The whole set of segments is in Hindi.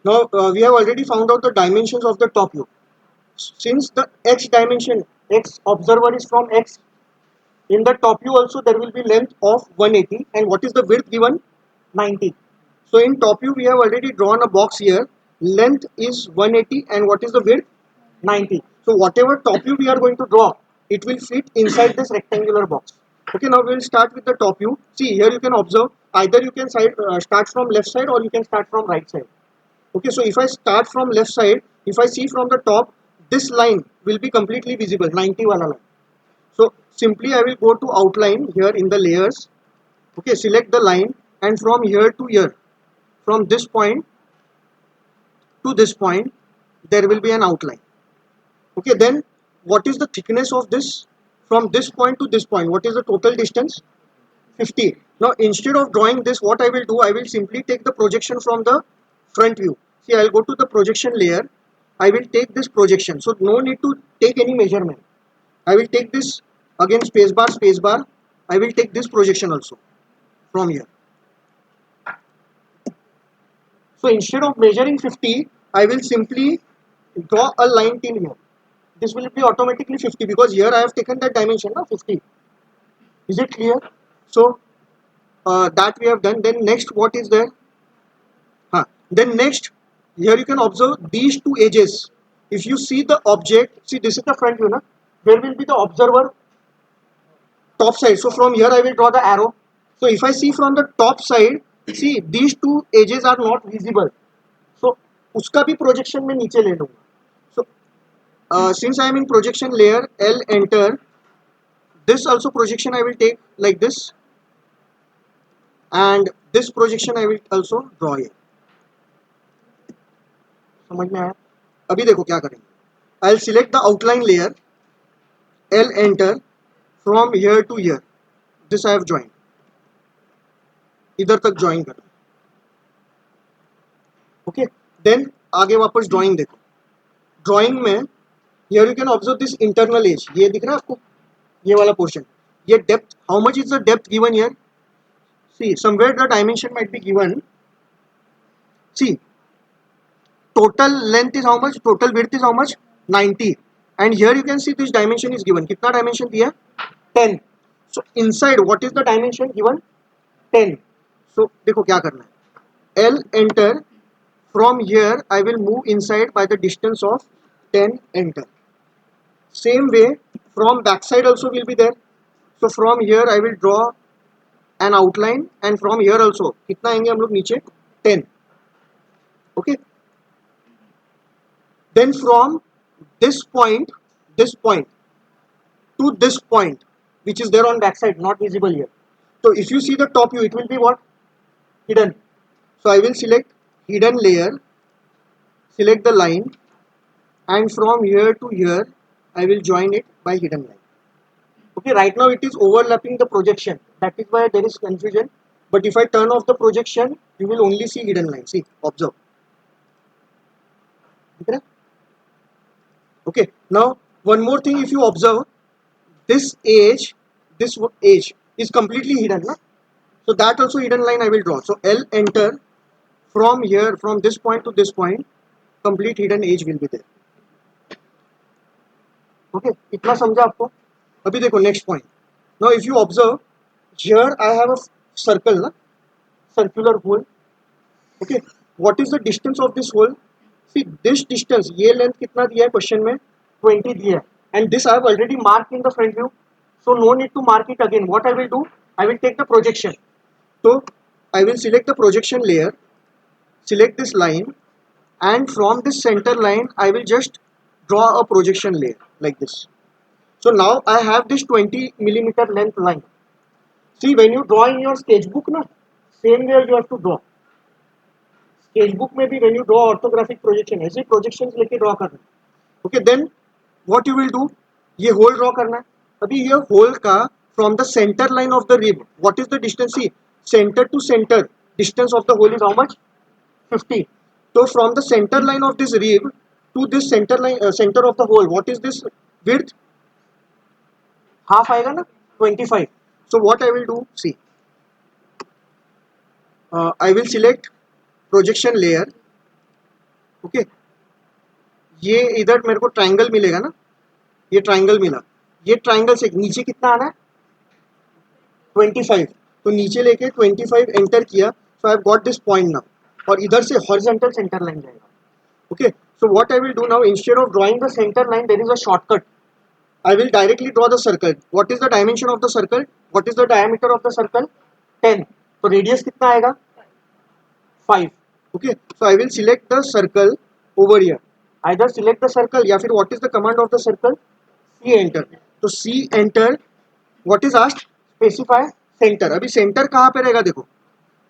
Now we have already found out the dimensions of the top view. Since the x dimension, x observer is from x, in the top view also there will be length of 180, and what is the width given? 90. So in top view we have already drawn a box here. Length is 180 and what is the width? 90. So whatever top view we are going to draw, it will fit inside this rectangular box. Okay, now we will start with the top view. See here you can observe either you can start from left side or you can start from right side. Okay, so if I start from left side, if I see from the top, this line will be completely visible, 90 wala line. So simply I will go to outline here in the layers. Okay, select the line, and from here to here, from this point to this point, there will be an outline. Okay, then what is the thickness of this? From this point to this point, what is the total distance? 50. Now instead of drawing this, what I will do, I will simply take the projection from the front view. See, I will go to the projection layer. I will take this projection. So no need to take any measurement. I will take this again, spacebar, spacebar. I will take this projection also from here. So instead of measuring 50, I will simply draw a line till here. This will be automatically 50 because here I have taken that dimension, 50. Is it clear? So that we have done. Then next, what is there? Then next, here you can observe these two edges. If you see the object, see this is the front view, na? Where will be the observer? Top side. So from here I will draw the arrow. So if I see from the top side, see these two edges are not visible. So उसका भी projection में नीचे ले लूँगा. So since I am in projection layer, L enter. This also projection I will take like this, and this projection I will also draw here. समझ में आया? अभी देखो क्या करेंगे. I'll select the outline layer, L enter, from here to here. This I have joined. इधर तक join करना. Okay. Then आगे वापस drawing देखो. Drawing में here you can observe this internal edge. ये दिख रहा है आपको? ये वाला portion. ये depth. How much is the depth given here? See, somewhere the dimension might be given. See, total length is how much? Total width is how much? 90. And here you can see this dimension is given. कितना dimension दिया? 10. So inside what is the dimension given? 10. So देखो क्या करना है. L enter. From here I will move inside by the distance of 10 enter. Same way from backside also will be there. So from here I will draw an outline, and from here also कितना आएंगे हम लोग नीचे? 10. Okay. Then from this point to this point, which is there on backside, not visible here. So if you see the top view, it will be what? Hidden. So I will select hidden layer, select the line, and from here to here I will join it by hidden line. Okay, right now it is overlapping the projection. That is why there is confusion. But if I turn off the projection, you will only see hidden line. See, observe. Okay, now one more thing, if you observe, this edge is completely hidden. Na? So that also hidden line I will draw. So L enter, from here, from this point to this point, complete hidden edge will be there. Okay, इतना समझा आपको? अभी देखो next point. Now if you observe, here I have a circle, na? Circular hole. Okay, what is the distance of this hole? See this distance, ये length कितना दिया है question में? 20 दिया है. And this I have already marked in the front view. So no need to mark it again. What I will do? I will take the projection. So I will select the projection layer, select this line, and from this center line I will just draw a projection layer like this. So now I have this 20 millimeter length line. See, when you draw in your sketchbook, na, same way you have to draw. Sketchbook में भी when you draw orthographic projection, ऐसे projections लेके draw करना. Okay, then what you will do? ये hole draw करना है. अभी ये hole का from the center line of the rib, what is the distance? See, center to center distance of the hole is how much? 50. So from the center line of this rib to this center line, center of the hole, what is this width? Half आएगा ना? 25. So what I will do? See, I will select projection layer, okay, ये इधर मेरे को ट्राइंगल मिलेगा ना, ये ट्राइंगल मिला, ये ट्राइंगल से नीचे कितना आना है 25, तो नीचे लेके 25 एंटर किया, so I have got this point now, और इधर से हॉरिजॉन्टल सेंटर लाइन जाएगा. Okay, so what I will do now, instead of drawing the center line there is a shortcut. I will directly draw the circle. What is the dimension of the circle? What is the diameter of the circle? 10. तो radius कितना आएगा 5. Okay, so I will select the circle over here. Either select the circle या फिर what is the command of the circle? C enter. तो C enter. What is asked? Specify center. अभी center कहाँ पे रहेगा देखो,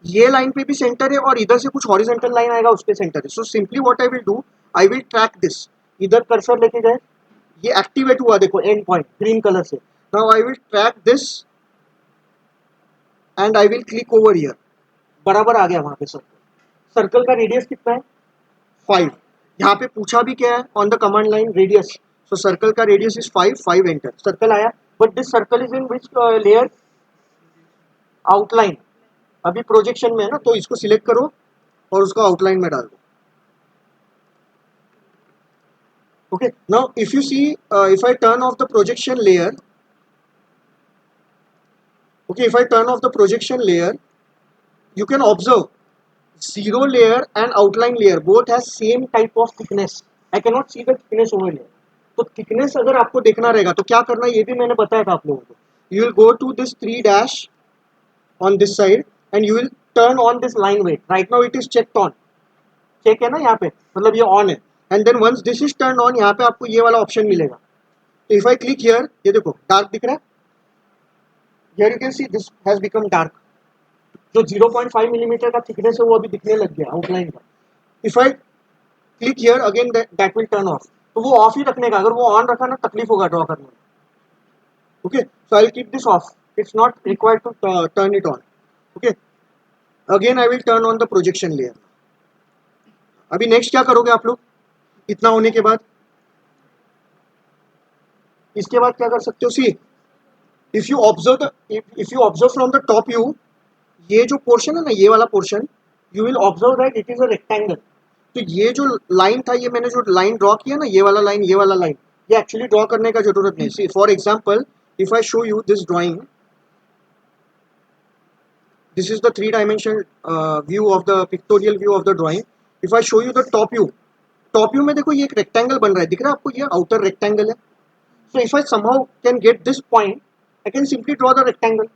ये लाइन पे भी सेंटर है और इधर से कुछ हॉरिजॉन्टल लाइन आएगा उस पे सेंटर है. So simply what I will do, I will track this, इधर कर्सर लेके जाए, ये एक्टिवेट हुआ देखो एंड पॉइंट ग्रीन कलर से. Now I will track this and I will click over here, बराबर आ गया वहां पे सर्कल. सर्कल का रेडियस कितना है 5. यहाँ पे पूछा भी क्या है on the command line radius, so circle का रेडियस इज 5 एंटर, सर्कल आया. But this circle is in which layer, outline. अभी प्रोजेक्शन में है ना, तो इसको सिलेक्ट करो और उसको आउटलाइन में डाल दो. Okay, now if you see, if I turn off the projection layer, okay, if I turn off the projection layer, you can observe zero layer and outline layer both has same type of thickness. I cannot see the thickness over here. तो thickness अगर आपको देखना रहेगा तो क्या करना है, ये भी मैंने बताया था आप लोगों को. You will go to this 3 dash on this side and you will turn on this line weight. Right now it is checked on. Check है ना यहाँ पे, मतलब ये ऑन है. And then once this is turn on, यहाँ पे आपको ये वाला ऑप्शन मिलेगा. तो इफ आई क्लिक हियर, ये देखो डार्क दिख रहा है, here you can see this has become dark. जो 0.5 मिलीमीटर का थिकनेस है वो अभी दिखने लग गया आउटलाइन का. If I click here again, that will turn off. तो वो ऑफ ही रखने का, अगर वो ऑन रखा ना तकलीफ होगा ड्रॉ करने में. Okay, so I will keep this off, it's not required to turn it on. Okay, again I will turn on the projection layer. अभी नेक्स्ट क्या करोगे आप लोग इतना होने के बाद, इसके बाद क्या कर सकते हो, see if you observe from the top view, ये जो पोर्शन है ना, ये वाला portion, you will observe that it is a rectangle. तो ये जो लाइन था, ये मैंने जो लाइन ड्रॉ किया ना, ये वाला लाइन, ये वाला लाइन, ये एक्चुअली ड्रॉ करने का जरूरत नहीं. See for example, if I show you this drawing, this is the 3 dimension view of the pictorial view of the drawing. If I show you the top view, top view में देखो ये एक रेक्टेंगल बन रहा है, दिख रहा है आपको, ये आउटर रेक्टेंगल है. So if I somehow can get this point, I can simply draw the rectangle.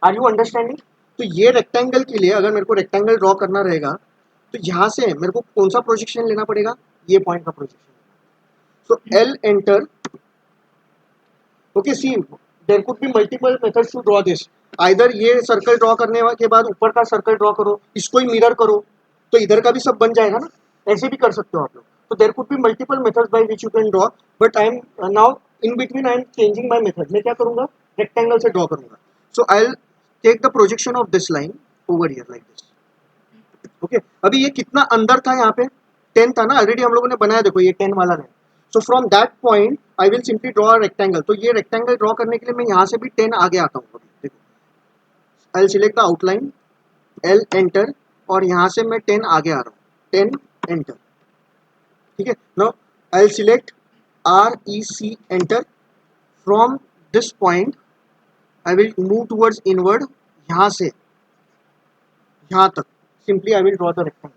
Are you understanding? तो ये रेक्टेंगल के लिए अगर मेरे को रेक्टेंगल ड्रॉ करना रहेगा, तो यहाँ से मेरे को कौन सा प्रोजेक्शन लेना पड़ेगा, ये पॉइंट का projection. So L enter. Okay, see there could be multiple methods to draw this. Either ये सर्कल ड्रॉ करने के बाद ऊपर का सर्कल ड्रॉ करो, इसको ही मिरर करो, तो इधर का भी सब बन जाएगा ना, ऐसे भी कर सकते हो आप लोग. तो there could be multiple methods by which you can draw, but I am now in between I am changing my method. मैं क्या करूंगा, रेक्टेंगल से ड्रॉ करूंगा. So I will take the projection of this line over here like this. Okay, अभी ये कितना अंदर था, यहाँ पे 10 था ना, ऑलरेडी हम लोगों ने बनाया, देखो ये 10 वाला line. So from that point I will simply draw rectangle. तो ये रेक्टेंगल ड्रॉ करने के लिए मैं यहाँ से भी 10 आगे आता हूँ. देखो, I will select the outline, L enter, और यहाँ से मैं 10 आगे आ रहा हूँ, 10 एंटर. ठीक है, now I will select R E C enter. From this point I will move towards inward, यहाँ से यहाँ तक simply I will draw the rectangle.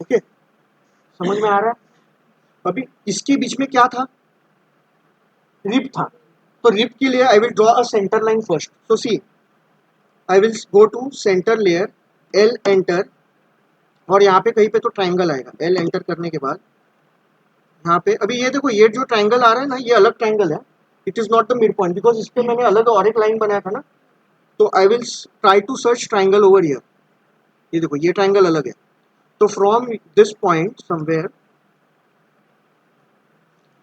Okay, समझ में आ रहा है? अभी इसके बीच में क्या था, रिप था. तो रिप के लिए I will draw a centre line first. So see I will go to centre layer, L enter, और यहाँ पे कहीं पे तो ट्राइंगल आएगा. एल एंटर करने के बाद यहाँ पे अभी ये देखो, ये जो ट्राइंगल आ रहा है ना, ये अलग ट्राइंगल है. It is not the mid point, because इस पे मैंने अलग और एक लाइन बनाया था ना. तो I will try to search triangle over here. ये देखो, ये ट्राइंगल अलग है. तो फ्रॉम दिस पॉइंट समवेयर,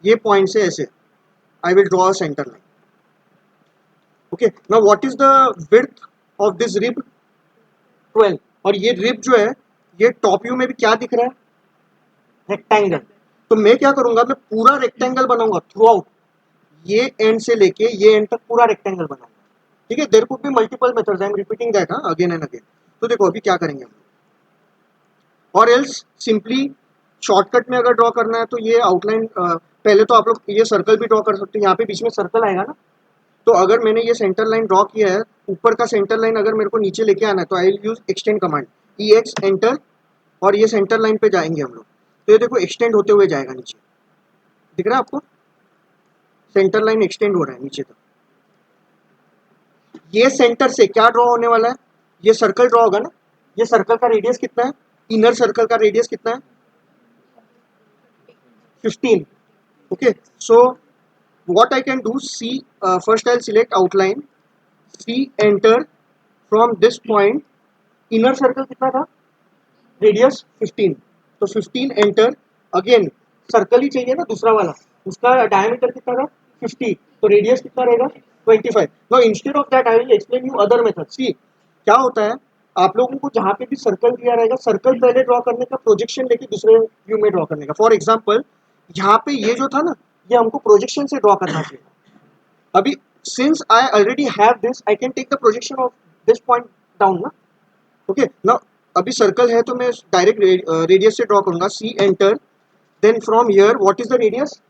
ये पॉइंट से ऐसे I will draw a centre line. Okay, now what is the width of this rib, 12. और ये रिब जो है, ये टॉप व्यू में भी क्या दिख रहा है, रेक्टेंगल. तो मैं क्या करूंगा, मैं पूरा रेक्टेंगल बनाऊंगा थ्रू आउट, ये एंड से लेके ये एंड तक पूरा रेक्टेंगल बनाऊंगा. ठीक है, there could be multiple methods, I am repeating that again and again. तो देखो अभी क्या करेंगे हम. और एल्स सिंपली शॉर्टकट में अगर ड्रॉ करना है तो ये आउटलाइन पहले तो आप लोग ये सर्कल भी ड्रॉ कर सकते हैं, यहाँ पे बीच में सर्कल आएगा ना, तो अगर मैंने ये सेंटर लाइन ड्रॉ किया है, ऊपर का सेंटर लाइन अगर मेरे को नीचे लेके आना है तो I will use extend command, E x enter, और ये सेंटर लाइन पे जाएंगे हम लोग, तो ये देखो एक्सटेंड होते हुए जाएगा नीचे, दिख रहा है आपको, सेंटर लाइन एक्सटेंड हो रहा है नीचे तक। ये सेंटर से क्या ड्रॉ होने वाला है, ये सर्कल ड्रॉ होगा ना, ये सर्कल का रेडियस कितना है, इनर सर्कल का रेडियस कितना है 15, okay, so what I can do, see, first I'll select outline, see enter, from this point inner circle कितना था, रेडियस 15, तो 15 एंटर, अगेन सर्कल ही चाहिए ना दूसरा वाला, उसका डायमीटर कितना था 50, तो रेडियस कितना रहेगा 25। Now instead of that I will explain you other method. See क्या होता है, आप लोगों को जहाँ पे भी सर्कल दिया रहेगा, सर्कल पहले ड्रॉ करने का, प्रोजेक्शन लेके दूसरे व्यू में ड्रॉ करने का। फॉर एग्जाम्पल यहाँ पे ये जो था ना, ये हमको प्रोजेक्शन से ड्रॉ करना चाहिए। अभी since I already have this, I can take the projection of this point down ना, ओके ना। अभी सर्कल है तो मैं डायरेक्ट रेडियस से ड्रॉ करूंगा, C enter, then from here what is the radius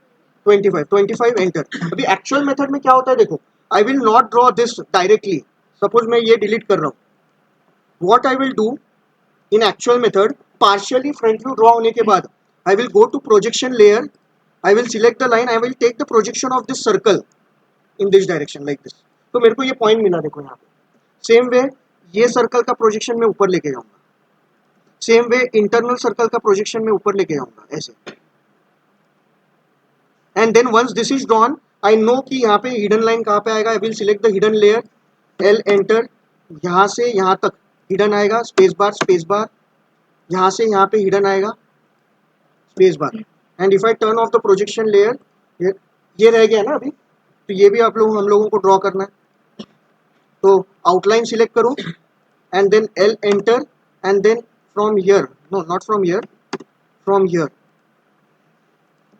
25 enter. अभी एक्चुअल मेथड में क्या होता है देखो, I will not draw this directly, suppose मैं ये डिलीट कर रहा हूँ, what I will do in actual method, partially front view draw होने के बाद I will go to projection layer, I will select the line, I will take the projection of this circle in this direction like this, तो मेरे को ये पॉइंट मिला देखो यहाँ पे। सेम वे ये सर्कल का प्रोजेक्शन मैं ऊपर लेके जाऊंगा, सेम वे इंटरनल सर्कल का प्रोजेक्शन में ऊपर लेके जाऊंगा ऐसे, and then once this is drawn I know कि यहाँ पे हिडन लाइन कहाँ पे आएगा, I will select the hidden layer, L enter, यहाँ से यहाँ तक हिडन आएगा, स्पेस बार, यहाँ से यहाँ पे हिडन आएगा, space bar, and if I turn off the projection layer, ये रह गया ना अभी, तो ये भी आप लोग हम लोगों को ड्रॉ करना है, तो आउटलाइन सिलेक्ट करो and then L enter, and then from here, no not from here, from here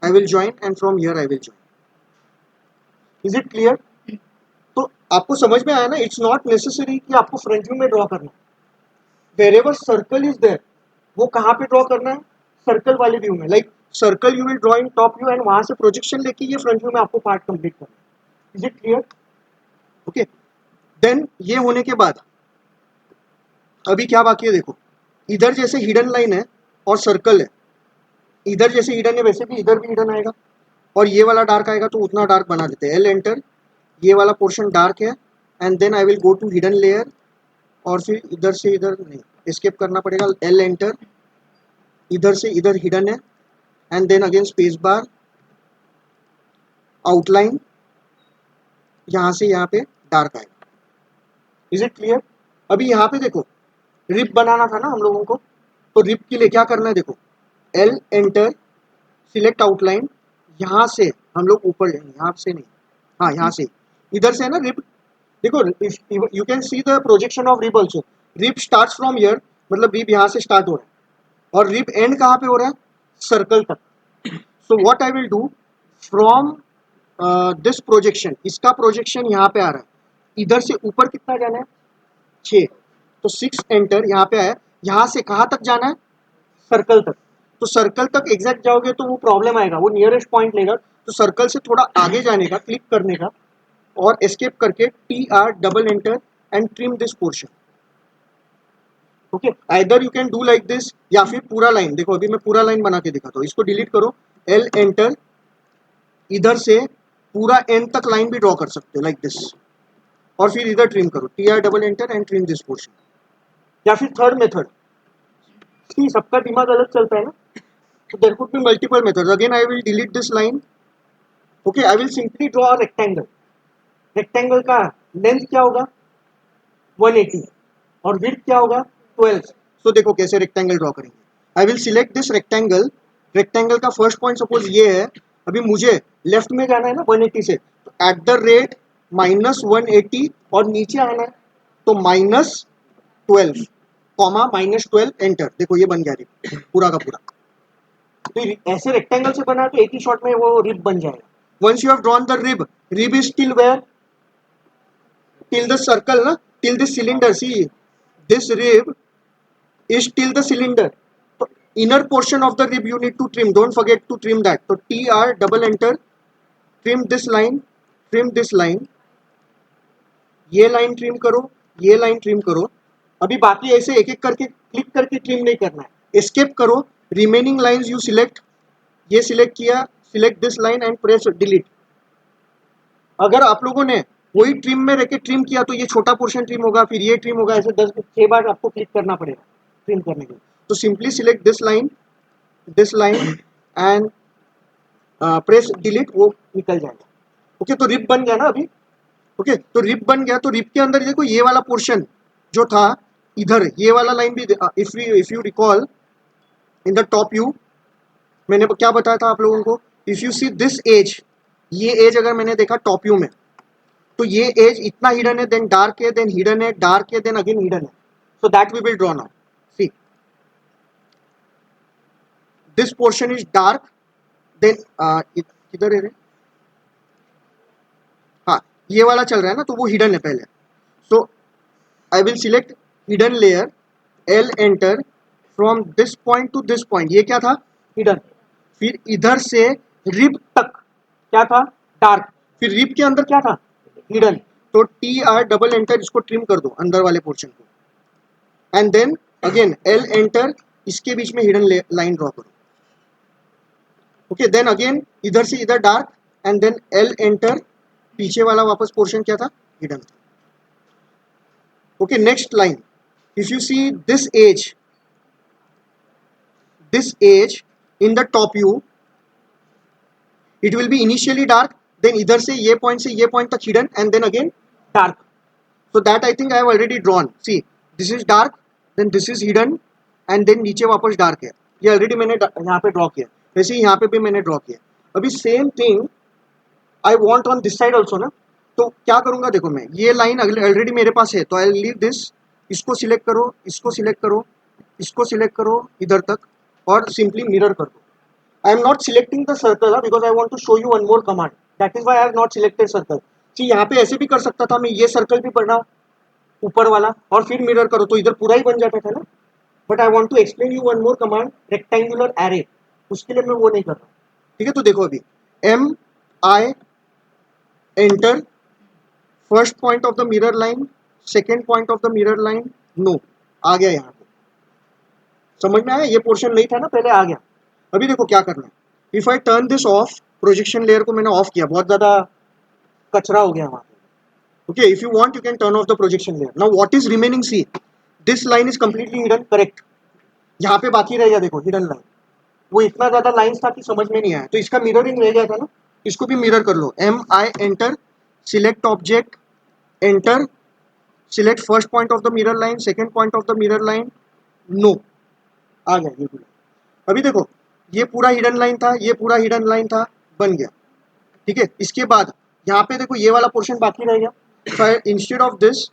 I will join, and from here I will join. Is it clear? तो आपको समझ में आया ना, इट्स नॉट नेसेसरी कि आपको फ्रंट व्यू में ड्रॉ करना है, वेरेवर सर्कल इज देयर वो कहाँ पे ड्रॉ करना है, सर्कल वाले व्यू में, like circle you will draw in top view and वहां से प्रोजेक्शन लेके ये फ्रंट व्यू में आपको पार्ट कंप्लीट करना है। Is it clear? Okay, then ये होने के बाद अभी क्या बाकी है देखो, इधर जैसे हिडन लाइन है और सर्कल है, इधर जैसे हिडन है वैसे भी इधर भी हिडन आएगा, और ये वाला डार्क आएगा तो उतना डार्क बना देते हैं, एल एंटर, ये वाला पोर्शन डार्क है, and then I will go to hidden layer, और फिर इधर से इधर नहीं, एस्केप करना पड़ेगा, एल एंटर, इधर से इधर हिडन है, and then again space bar, outline, यहाँ से यहाँ पे डार्क आएगा। Is it clear? अभी यहाँ पे देखो रिप बनाना था ना हम लोगों को, तो रिप के लिए क्या करना है देखो, एल एंटर, सिलेक्ट आउटलाइन, यहाँ से हम लोग ऊपर जाएंगे, यहाँ से नहीं, हाँ यहाँ से, इधर से है ना रिप, देखो you can see the projection of rib also, rib start from here, मतलब रिप यहाँ से स्टार्ट हो रहा है, और रिप एंड कहाँ पे हो रहा है, सर्कल तक। सो what I will do, from this projection, इसका प्रोजेक्शन यहाँ पे आ रहा है, इधर से ऊपर कितना जाना है 6, तो 6 एंटर, यहाँ पे आया, यहाँ से कहाँ तक जाना है, सर्कल तक, तो सर्कल तक एग्जैक्ट जाओगे तो वो प्रॉब्लम आएगा, वो नियरेस्ट पॉइंट लेगा, तो सर्कल से थोड़ा आगे जाने का, क्लिक करने का, और एस्केप करके T R double enter and trim this portion. Okay, either you can do like this, या फिर पूरा लाइन, देखो अभी मैं पूरा लाइन बना के दिखाता हूँ, इसको डिलीट करो, एल एंटर, इधर से पूरा एंड तक लाइन भी ड्रॉ कर सकते हो लाइक दिस, और फिर इधर ट्रिम करो, T R double enter and trim this portion. या फिर थर्ड मेथड, सबका दिमाग अलग चलता है ना, so there could be multiple methods. Again I will delete this line. Okay, I will simply draw a rectangle. Rectangle का लेंथ क्या होगा 180 और विड्थ क्या होगा 12। सो देखो कैसे रेक्टेंगल ड्रॉ करेंगे, आई will select this rectangle, rectangle का फर्स्ट पॉइंट सपोज ये है, अभी मुझे लेफ्ट में जाना है ना 180 से, तो एट द रेट -180, और नीचे आना है तो -12 कॉमा -12 एंटर, देखो ये बन गया रिप पूरा का पूरा। तो ऐसे रेक्टेंगल से बना के एक ही शॉट में वो रिब बन जाएगा। Once you have drawn the rib is still where, till the circle ना, till this cylinder, see this rib is till the cylinder, तो inner portion of the rib you need to trim, don't forget to trim that. So TR double enter, trim this line, trim this line, ये लाइन ट्रिम करो, ये लाइन ट्रिम करो. अभी बाकी ऐसे एक एक करके क्लिक करके ट्रिम नहीं करना है, एस्केप करो, रिमेनिंग लाइंस यू सिलेक्ट, ये सिलेक्ट किया, select this line and press delete. अगर आप लोगों ने वही ट्रिम में रह के ट्रिम किया तो ये छोटा पोर्शन ट्रिम होगा, फिर ये ट्रिम होगा, ऐसे 10-6 बार आपको क्लिक करना पड़ेगा ट्रिम करने के लिए. तो simply select this line and press delete, वो निकल जाएगा. ओके, तो रिप बन गया ना अभी. ओके, तो रिप बन गया. तो रिप के अंदर देखो ये वाला पोर्शन जो था इधर, ये वाला लाइन भी, if you recall in the top view मैंने क्या बताया था आप लोगों को, if you see this edge, ये एज अगर मैंने देखा टॉप व्यू में तो ये एज इतना हिडन है, देन डार्क है, देन हिडन है, डार्क है, देन अगेन हिडन है. So that we will draw now. See this portion is dark, then किधर है रे, हाँ ये वाला चल रहा है ना, तो वो हिडन है पहले. So I will select hidden layer, L enter, from this point to this point, ये क्या था हिडन. फिर इधर से रिब तक क्या था डार्क, फिर रिब के अंदर क्या था हिडन. तो TR डबल एंटर, इसको ट्रिम कर दो अंदर वाले पोर्शन को, and then again L enter, इसके बीच में हिडन लाइन ड्रॉ करो. ओके, देन अगेन इधर से इधर dark, and then L enter, पीछे वाला वापस पोर्शन क्या था hidden. Okay, next line, if you see this edge in the top view, it will be initially dark, then इधर से ये पॉइंट तक hidden, and then again dark. So that I think I have already drawn. See this is dark, then this is hidden, and then नीचे वापस डार्क है. ये ऑलरेडी मैंने यहाँ पे ड्रॉ किया, वैसे ही यहाँ पे भी मैंने ड्रॉ किया. अभी same thing I want on this side also ना. तो क्या करूँगा देखो, मैं ये लाइन ऑलरेडी मेरे पास है, तो आई लीव दिस, इसको सिलेक्ट करो, इसको सिलेक्ट करो, इसको सिलेक्ट करो इधर तक, और सिंपली मिरर कर दो. I am not selecting the circle because I want to show you one more command. That is why I have not selected circle. जी यहाँ पे ऐसे भी कर सकता था मैं, ये सर्कल भी बनाओ ऊपर वाला और फिर मिरर करो तो इधर पूरा ही बन जाता था ना. But I want to explain you one more command, rectangular array, उसके लिए मैं वो नहीं कर रहा. ठीक है, तो देखो अभी MI enter, first point of the mirror line, second point of the mirror line, नो आ गया. यहाँ पे समझ में आया, ये पोर्शन नहीं था ना पहले, आ गया. अभी देखो क्या करना है, if I turn this of, projection layer को मैंने ऑफ किया, बहुत ज्यादा कचरा हो गया वहां पे. Okay, if you want you can turn off the projection layer. Now what is remaining, see this line is completely hidden, correct. यहाँ पे बाकी रह गया देखो हिडन लाइन, वो इतना ज्यादा लाइन्स था कि समझ में नहीं आया, तो इसका मिररिंग रह गया था ना, इसको भी मिरर कर लो. MI enter, select object, enter, select first point of the mirror line, second point of the mirror line, नो आ गया ये पूरा. अभी देखो ये पूरा हिडन लाइन था, ये पूरा हिडन लाइन था, बन गया. ठीक है, इसके बाद यहाँ पे देखो ये वाला पोर्शन बाकी रह गया. इंस्टेड ऑफ दिस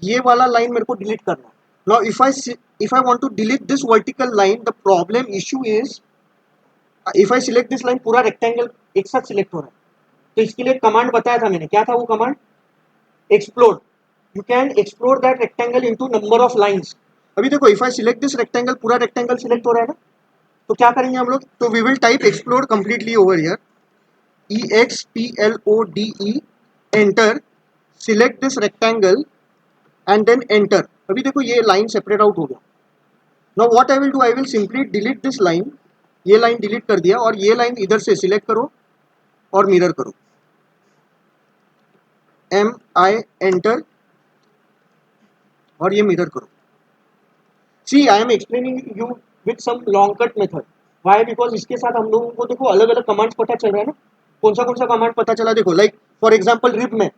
ये वाला लाइन मेरे को डिलीट करना. Now if I want to delete this vertical line, the problem issue is if I select this line, पूरा रेक्टेंगल एक साथ सिलेक्ट हो रहा है. तो इसके लिए कमांड बताया था मैंने, क्या था वो command, explore. You can explore that rectangle into number of lines. अभी देखो if I select this rectangle, पूरा रेक्टेंगल सिलेक्ट हो रहा है ना, तो क्या करेंगे हम लोग, तो we will type explore completely over here, EXPLODE, enter, select this rectangle and then enter. अभी देखो ये लाइन सेपरेट आउट हो गया. Now what I will do, I will simply delete this line, ये लाइन डिलीट कर दिया, और ये लाइन इधर से सिलेक्ट करो और मिरर करो. MI एंटर, और ये मिरर करो. See I am explaining you with some long cut method. Why, because इसके साथ हम लोगों को देखो अलग अलग कमांड्स पता चल रहा है ना, कौन सा कमांड पता चला. देखो लाइक फॉर एग्जांपल रिब में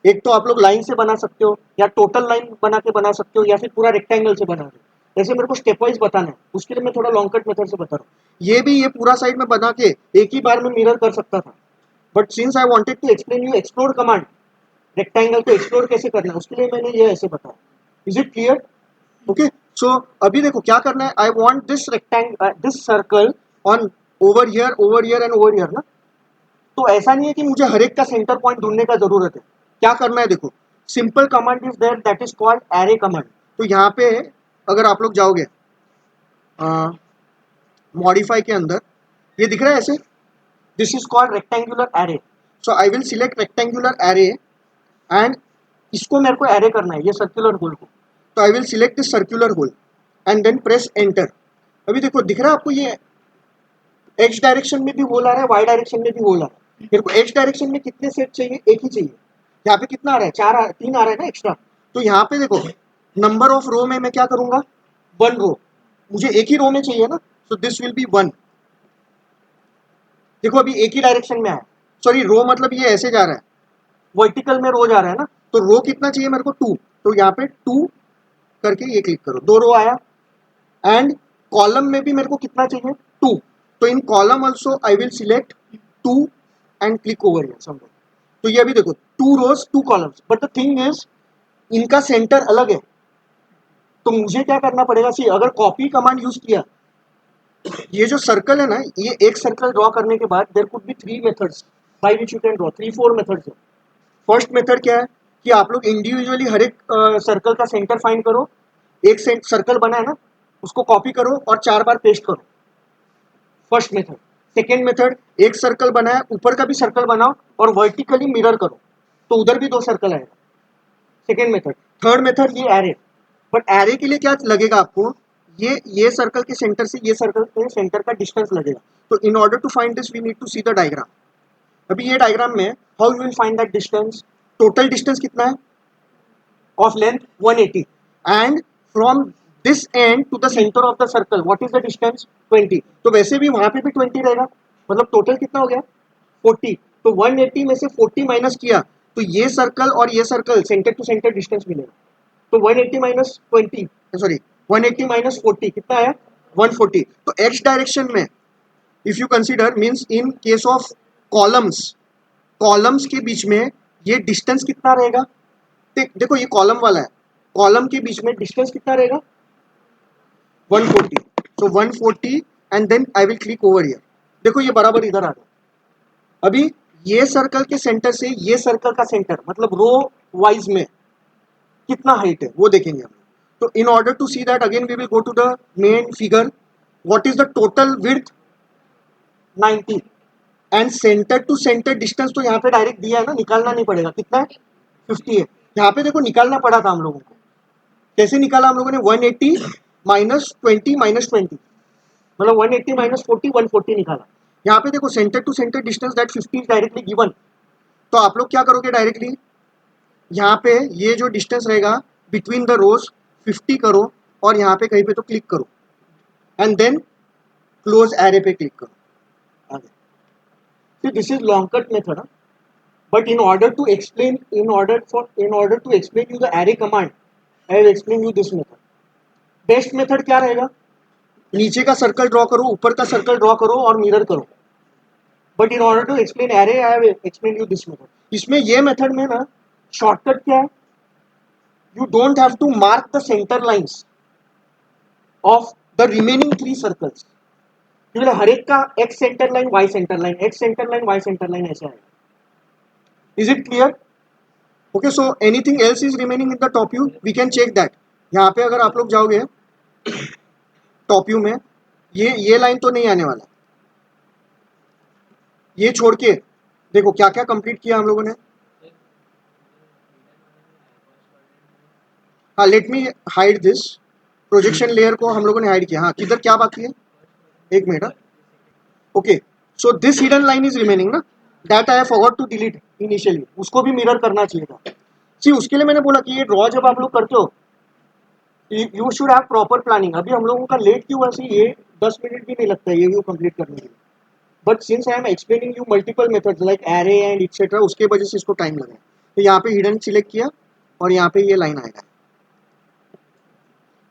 एक तो आप लोग लाइन से बना सकते हो, या टोटल लाइन बना के बना सकते हो, या फिर पूरा रेक्टेंगल से बना दो. ऐसे मेरे को स्टेप वाइज बताना है, उसके लिए मैं थोड़ा लॉन्ग कट मेथड से बता रहा हूँ. ये भी ये पूरा साइड में बना के एक ही बार में मिरर कर सकता था, but since I wanted to explain you explore command, rectangle को एक्सप्लोर कैसे करना है, उसके लिए मैंने ये ऐसे बताया. Is it clear? Okay, so अभी देखो क्या करना है, I want this rectangle, this circle on over here and over here ना. तो ऐसा नहीं है कि मुझे हर एक का सेंटर पॉइंट ढूंढने का जरूरत है. क्या करना है देखो, simple command is there, that is called array command. तो यहाँ पे अगर आप लोग जाओगे मॉडिफाई के अंदर ये दिख रहा है ऐसे, this is called rectangular array. So I will select rectangular array and इसको मेरे को एरे करना है, ये सर्कुलर होल को. तो I will select this circular hole and then press enter. अभी देखो दिख रहा है आपको, ये एक्स डायरेक्शन में भी होल आ रहा है, वाई डायरेक्शन में भी होल आ रहा है. मेरे को एक्स डायरेक्शन में कितने सेट चाहिए? एक ही चाहिए. यहाँ पे कितना आ रहा है? तीन आ रहा है ना एक्स्ट्रा. तो यहाँ पे देखो नंबर ऑफ रो में मैं क्या करूंगा? 1 रो. मुझे एक ही रो में चाहिए ना, सो दिस विल बी 1. देखो अभी एक ही डायरेक्शन में आया, सॉरी रो मतलब ये ऐसे जा रहा है, वर्टिकल में रो जा रहा है ना, तो रो कितना चाहिए मेरे को? 2. तो यहाँ पे 2 करके ये क्लिक करो, 2 रो आया. एंड कॉलम में भी मेरे को कितना चाहिए? 2. तो इन column also I will select 2 and click over here somewhere. तो ये अभी देखो 2 रोज 2 columns, but the thing is इनका सेंटर अलग है. तो मुझे क्या करना पड़ेगा? सी अगर कॉपी कमांड यूज किया, ये जो सर्कल है ना, ये एक सर्कल ड्रॉ करने के बाद there could be 3 methods by which you can draw. 3-4 methods है. फर्स्ट मेथड क्या है कि आप लोग इंडिविजुअली हर एक सर्कल का सेंटर फाइंड करो. एक सर्कल बना है ना, उसको कॉपी करो और 4 बार पेस्ट करो. First method. सेकेंड मेथड, एक सर्कल बना है, ऊपर का भी सर्कल बनाओ और वर्टिकली मिरर करो, तो उधर भी 2 सर्कल आएगा. Second method. थर्ड मेथड ये एरे. बट एरे के लिए क्या लगेगा आपको? ये सर्कल के सेंटर से ये सर्कल के सेंटर का डिस्टेंस लगेगा. तो in order to find this we need to see the diagram. अभी ये डायग्राम में how you will find that distance? Total distance कितना है of length? 180. And from this end to the centre of the circle what is the distance? 20. तो वैसे भी वहां पे भी 20 रहेगा, मतलब टोटल कितना हो गया? 40. तो 180 में से 40 माइनस किया तो ये सर्कल और ये circle centre to centre distance मिलेगा. तो 180 माइनस 20, सॉरी 180 माइनस 40 कितना आया? 140. तो एक्स डायरेक्शन में if you consider means in case of columns, columns के बीच में ये डिस्टेंस कितना रहेगा? देखो ये कॉलम वाला है, कॉलम के बीच में डिस्टेंस कितना रहेगा? 140. So 140 and then I will click over here. देखो ये बराबर इधर आ गया. अभी ये सर्कल के सेंटर से ये सर्कल का सेंटर मतलब रो वाइज में कितना हाइट है वो देखेंगे हम. तो in order to see that again we will go to the main figure. What is the total width? 90. And centre to centre distance तो यहाँ पे डायरेक्ट दिया है ना, निकालना नहीं पड़ेगा. कितना है? 50 है. यहाँ पे देखो निकालना पड़ा था हम लोगों को. कैसे निकाला हम लोगों ने? 180 माइनस 20 माइनस 20, मतलब 180 माइनस 40 140 निकाला. यहाँ पे देखो centre to centre distance that 50 is directly given. तो आप लोग क्या करोगे? डायरेक्टली यहाँ पे ये जो डिस्टेंस रहेगा बिटवीन द रोज 50 करो और यहाँ पे कहीं पे तो क्लिक करो एंड देन क्लोज एरे पे क्लिक करो. आगे. See, this is long cut method, but in order to explain you the array command, I will explain you this method. Best method क्या रहेगा? नीचे का सर्कल ड्रॉ करो, ऊपर का सर्कल ड्रॉ करो और मिरर करो. But in order to explain array I will explain you this method. इसमें ये मेथड में ना शॉर्टकट क्या है? You don't have to mark the center lines of the remaining 3 circles. हर एक का X center line, Y center line, X center line, Y center line ऐसा है. Is it clear? Okay. So anything else is remaining in the top view, we can check that. यहाँ पे अगर आप लोग जाओगे टॉप व्यू में, ये लाइन तो नहीं आने वाला. ये छोड़ के देखो क्या क्या कंप्लीट किया हम लोगों ने. हाँ, let me hide this. Projection layer को हम लोगों ने हाइड किया. हाँ, किधर क्या बाकी है? एक minute. Okay. So this hidden line is remaining ना, that I forgot to delete initially. उसको भी मिरर करना चाहिए था. सी उसके लिए मैंने बोला कि ये ड्रॉ जब आप लोग करते हो you should have proper planning. अभी हम लोगों का लेट क्यों हुआ? ये 10 मिनट भी नहीं लगता ये व्यू कंप्लीट करने के लिए. But since I am explaining you multiple methods like array and etcetera, उसके वजह से इसको टाइम लगा. तो यहाँ पे हिडन सिलेक्ट किया और यहाँ पे ये लाइन आएगा.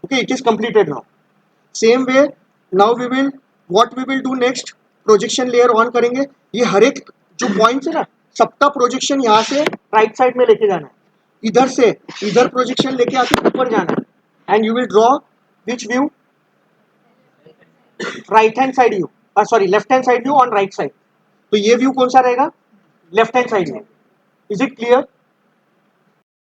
Okay, it is completed now. Same way now we will what we will do next, projection layer on करेंगे. ये हर एक जो पॉइंट्स है ना, सबका प्रोजेक्शन यहाँ से राइट साइड में लेके जाना है. इधर से इधर प्रोजेक्शन लेके आके ऊपर जाना है. And you will draw which view? Right hand side view, sorry left hand side view on right side. तो ये व्यू कौन सा रहेगा? Left hand side view. Is it clear?